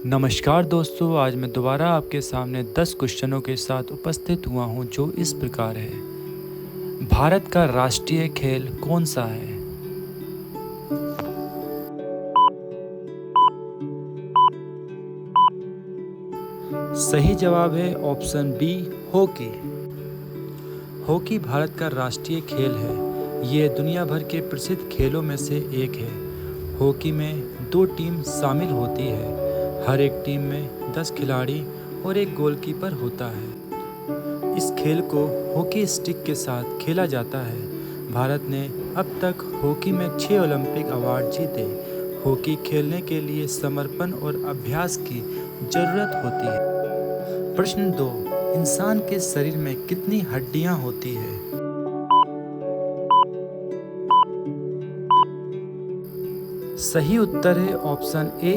नमस्कार दोस्तों, आज मैं दोबारा आपके सामने 10 क्वेश्चनों के साथ उपस्थित हुआ हूं जो इस प्रकार है। भारत का राष्ट्रीय खेल कौन सा है? सही जवाब है option B, hockey. Hockey Bharat का राष्ट्रीय खेल है। ये दुनिया भर के प्रसिद्ध खेलों में से एक है। हॉकी में 2 टीम शामिल होती है। हर एक टीम में 10 खिलाड़ी और एक गोलकीपर होता है। इस खेल को हॉकी स्टिक के साथ खेला जाता है। भारत ने अब तक हॉकी में 6 ओलंपिक अवार्ड जीते। हॉकी खेलने के लिए समर्पण और अभ्यास की जरूरत होती है। प्रश्न 2, इंसान के शरीर में कितनी हड्डियां होती है? सही उत्तर है ऑप्शन ए,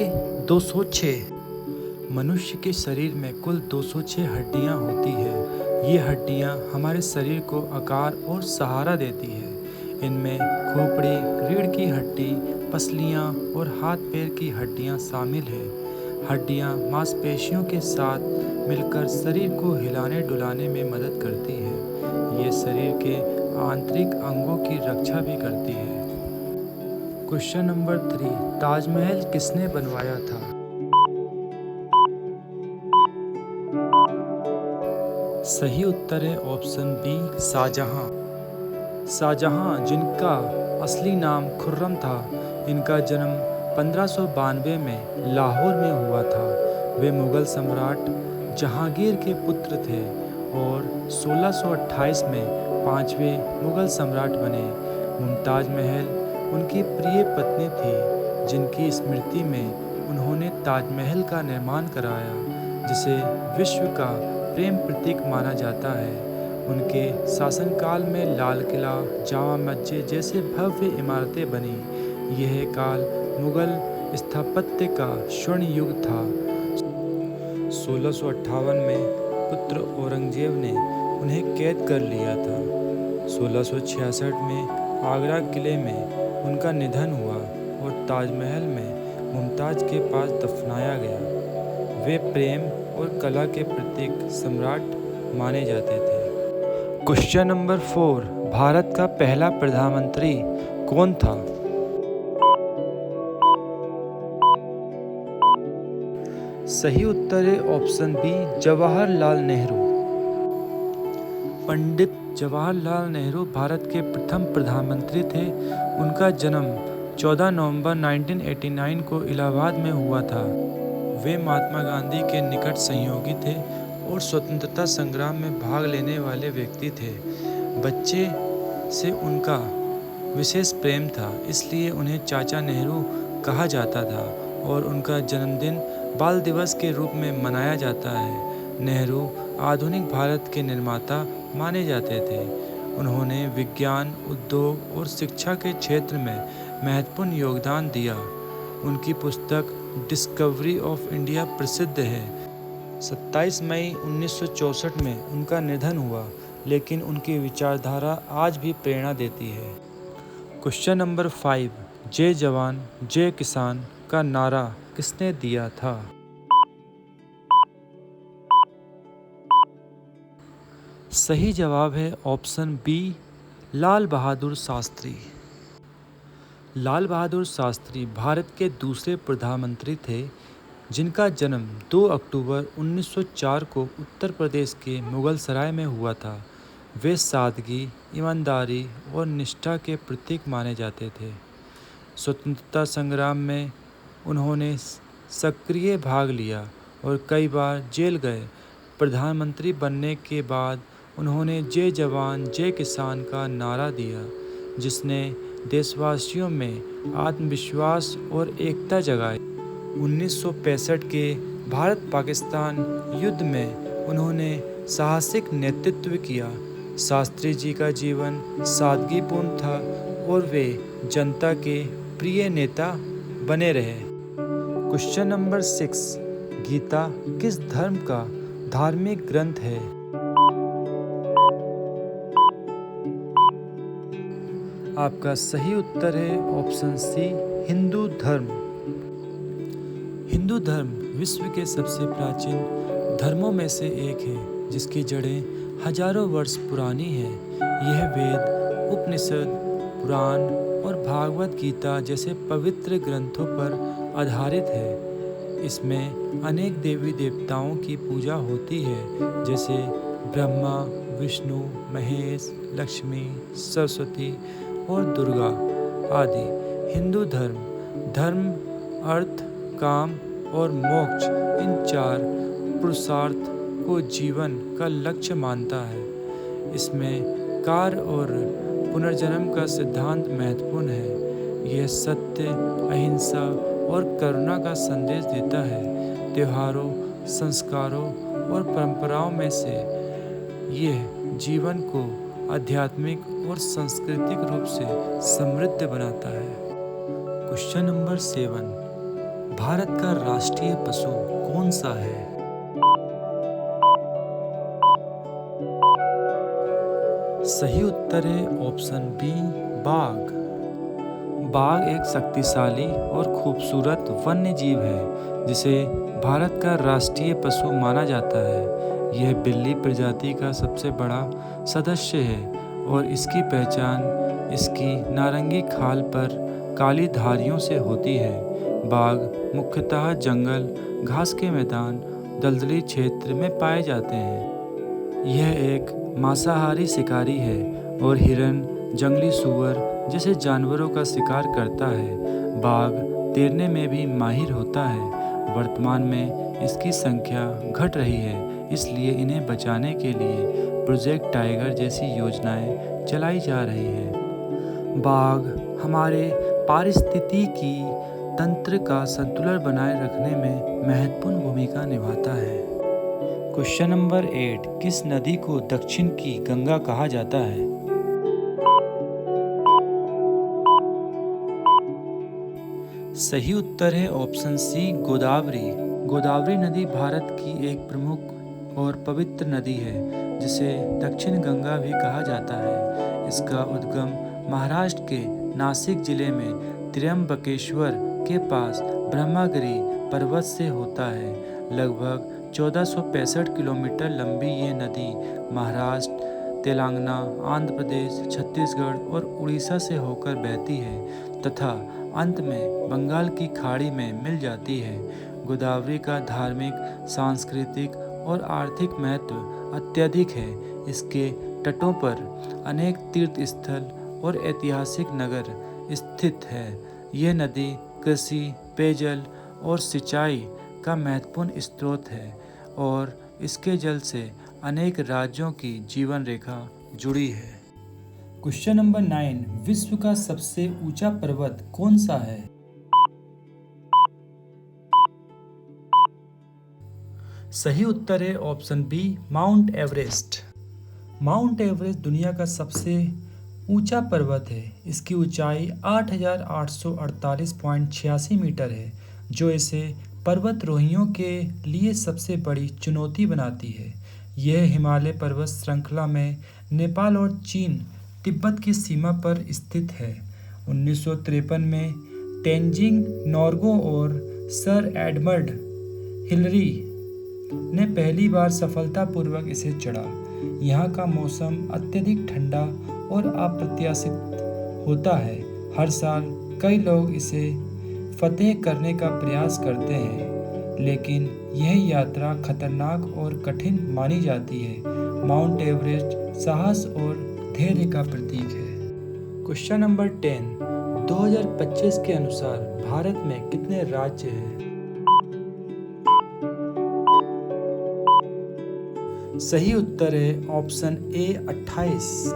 206। मनुष्य के शरीर में कुल 206 हड्डियां होती है। ये हड्डियां हमारे शरीर को आकार और सहारा देती है। इनमें खोपड़ी, रीढ़ की हड्डी, पसलियां और हाथ पैर की हड्डियां शामिल हैं। हड्डियां मांसपेशियों के साथ मिलकर शरीर को हिलाने डुलाने में मदद करती है। ये शरीर के आंतरिक अंगों की रक्षा भी करती है। क्वेश्चन नंबर 3, ताजमहल किसने बनवाया था? सही उत्तर है ऑप्शन बी, शाहजहां। शाहजहां, जिनका असली नाम खुर्रम था, इनका जन्म 1592 में लाहौर में हुआ था। वे मुगल सम्राट जहांगीर के पुत्र थे और 1628 में 5वें मुगल सम्राट बने। मुमताज महल उनकी प्रिय पत्नी थी, जिनकी स्मृति में उन्होंने ताजमहल का निर्माण कराया, जिसे विश्व का प्रेम प्रतीक माना जाता है। उनके शासनकाल में लाल किला, जामा मस्जिद जैसे भव्य इमारतें बनी। यह काल मुगल स्थापत्य का स्वर्ण युग था। 1658 में पुत्र औरंगजेब ने उन्हें कैद कर लिया था। 1666 में आगरा किले में उनका निधन हुआ और ताजमहल में मुमताज के पास दफनाया गया। वे प्रेम और कला के प्रतीक सम्राट माने जाते थे। क्वेश्चन नंबर 4, भारत का पहला प्रधानमंत्री कौन था? सही उत्तर है ऑप्शन बी, जवाहरलाल नेहरू। पंडित जवाहरलाल नेहरू भारत के प्रथम प्रधानमंत्री थे। उनका जन्म 14 नवंबर 1989 को इलाहाबाद में हुआ था। वे महात्मा गांधी के निकट सहयोगी थे और स्वतंत्रता संग्राम में भाग लेने वाले व्यक्ति थे। बच्चे से उनका विशेष प्रेम था, इसलिए उन्हें चाचा नेहरू कहा जाता था और उनका जन्मदिन बाल दिवस के रूप में मनाया जाता है। नेहरू आधुनिक भारत के निर्माता माने जाते थे। उन्होंने विज्ञान, उद्योग और शिक्षा के क्षेत्र में महत्वपूर्ण योगदान दिया। उनकी पुस्तक डिस्कवरी ऑफ इंडिया प्रसिद्ध है। 27 मई 1964 में उनका निधन हुआ, लेकिन उनकी विचारधारा आज भी प्रेरणा देती है। क्वेश्चन नंबर 5, जय जवान जय किसान का नारा किसने दिया था? सही जवाब है ऑप्शन बी, लाल बहादुर शास्त्री। लाल बहादुर शास्त्री भारत के दूसरे प्रधानमंत्री थे, जिनका जन्म 2 अक्टूबर 1904 को उत्तर प्रदेश के मुगलसराय में हुआ था। वे सादगी, ईमानदारी और निष्ठा के प्रतीक माने जाते थे। स्वतंत्रता संग्राम में उन्होंने सक्रिय भाग लिया और कई बार जेल गए। प्रधानमंत्री बनने के बाद उन्होंने जय जवान जय किसान का नारा दिया, जिसने देशवासियों में आत्मविश्वास और एकता जगाई। 1965 के भारत पाकिस्तान युद्ध में उन्होंने साहसिक नेतृत्व किया। शास्त्री जी का जीवन सादगीपूर्ण था और वे जनता के प्रिय नेता बने रहे। क्वेश्चन नंबर 6, गीता किस धर्म का धार्मिक ग्रंथ है? आपका सही उत्तर है ऑप्शन सी, हिंदू धर्म। हिंदू धर्म विश्व के सबसे प्राचीन धर्मों में से एक है, जिसकी जड़ें हजारों वर्ष पुरानी हैं। यह वेद, उपनिषद, पुराण और भागवत गीता जैसे पवित्र ग्रंथों पर आधारित है। इसमें अनेक देवी देवताओं की पूजा होती है, जैसे ब्रह्मा, विष्णु, महेश, लक्ष्मी, सरस्वती और दुर्गा आदि। हिंदू धर्म अर्थ, काम और मोक्ष इन चार पुरुषार्थ को जीवन का लक्ष्य मानता है। इसमें कार्य और पुनर्जन्म का सिद्धांत महत्वपूर्ण है। यह सत्य, अहिंसा और करुणा का संदेश देता है। त्योहारों, संस्कारों और परंपराओं में से यह जीवन को आध्यात्मिक और सांस्कृतिक रूप से समृद्ध बनाता है। क्वेश्चन नंबर 7, भारत का राष्ट्रीय पशु कौन सा है? सही उत्तर है ऑप्शन बी, बाघ। बाघ एक शक्तिशाली और खूबसूरत वन्य जीव है, जिसे भारत का राष्ट्रीय पशु माना जाता है। यह बिल्ली प्रजाति का सबसे बड़ा सदस्य है और इसकी पहचान इसकी नारंगी खाल पर काली धारियों से होती है। बाघ मुख्यतः जंगल, घास के मैदान, दलदली क्षेत्र में पाए जाते हैं। यह एक मांसाहारी शिकारी है और हिरन, जंगली सूअर जैसे जानवरों का शिकार करता है। बाघ तैरने में भी माहिर होता है। वर्तमान में इसकी संख्या घट रही है, इसलिए इन्हें बचाने के लिए प्रोजेक्ट टाइगर जैसी योजनाएं चलाई जा रही हैं। बाघ हमारे पारिस्थितिकी तंत्र का संतुलन बनाए रखने में महत्वपूर्ण भूमिका निभाता है। क्वेश्चन नंबर 8, किस नदी को दक्षिण की गंगा कहा जाता है? सही उत्तर है ऑप्शन सी, गोदावरी। गोदावरी नदी भारत की एक प्रमुख और पवित्र नदी है, जिसे दक्षिण गंगा भी कहा जाता है। इसका उद्गम महाराष्ट्र के नासिक जिले में त्र्यंबकेश्वर के पास ब्रह्मगिरी पर्वत से होता है। लगभग 1465 किलोमीटर लंबी ये नदी महाराष्ट्र, तेलंगाना, आंध्र प्रदेश, छत्तीसगढ़ और उड़ीसा से होकर बहती है तथा अंत में बंगाल की खाड़ी में मिल जाती है। गोदावरी का धार्मिक, सांस्कृतिक और आर्थिक महत्व अत्यधिक है। इसके तटों पर अनेक तीर्थ स्थल और ऐतिहासिक नगर स्थित है। यह नदी कृषि, पेयजल और सिंचाई का महत्वपूर्ण स्रोत है और इसके जल से अनेक राज्यों की जीवन रेखा जुड़ी है। क्वेश्चन नंबर 9, विश्व का सबसे ऊंचा पर्वत कौन सा है? सही उत्तर है option B, Mount Everest. Mount Everest दुनिया का सबसे ऊंचा पर्वत है। इसकी ऊंचाई 8,848.86 मीटर है, जो इसे पर्वतारोहियों के लिए सबसे बड़ी चुनौती बनाती है। यह हिमालय पर्वत श्रृंखला में नेपाल और चीन तिब्बत की सीमा पर स्थित है। 1953 में तेंजिंग नोर्गे और सर एडमंड हिलरी ने पहली बार सफलतापूर्वक इसे चढ़ा। यहाँ का मौसम अत्यधिक ठंडा और अप्रत्याशित होता है। हर साल कई लोग इसे फतेह करने का प्रयास करते हैं, लेकिन यह यात्रा खतरनाक और कठिन मानी जाती है। माउंट एवरेस्ट साहस और धैर्य का प्रतीक है। क्वेश्चन नंबर 10, 2025 के अनुसार भारत में कितने राज्य हैं? सही उत्तर है ऑप्शन ए, 28।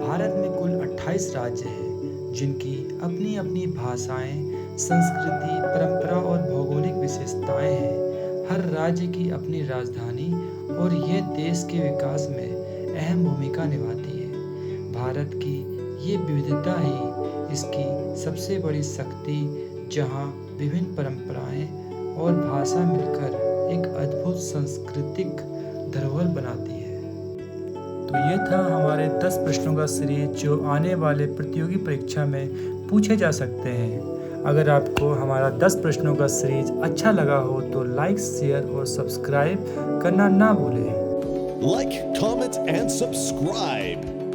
भारत में कुल 28 राज्य हैं, जिनकी अपनी अपनी भाषाएं, संस्कृति, परंपरा और भौगोलिक विशेषताएं हैं। हर राज्य की अपनी राजधानी और यह देश के विकास में अहम भूमिका निभाती है। भारत की ये विविधता ही इसकी सबसे बड़ी शक्ति, जहां विभिन्न परंपराएं और भाषा मिलकर एक अद्भुत सांस्कृतिक धरोहर बनाती है। तो ये था हमारे 10 प्रश्नों का सीरीज, जो आने वाले प्रतियोगी परीक्षा में पूछे जा सकते हैं। अगर आपको हमारा 10 प्रश्नों का सीरीज अच्छा लगा हो तो लाइक, शेयर और सब्सक्राइब करना ना भूलें। Like, comment, and subscribe.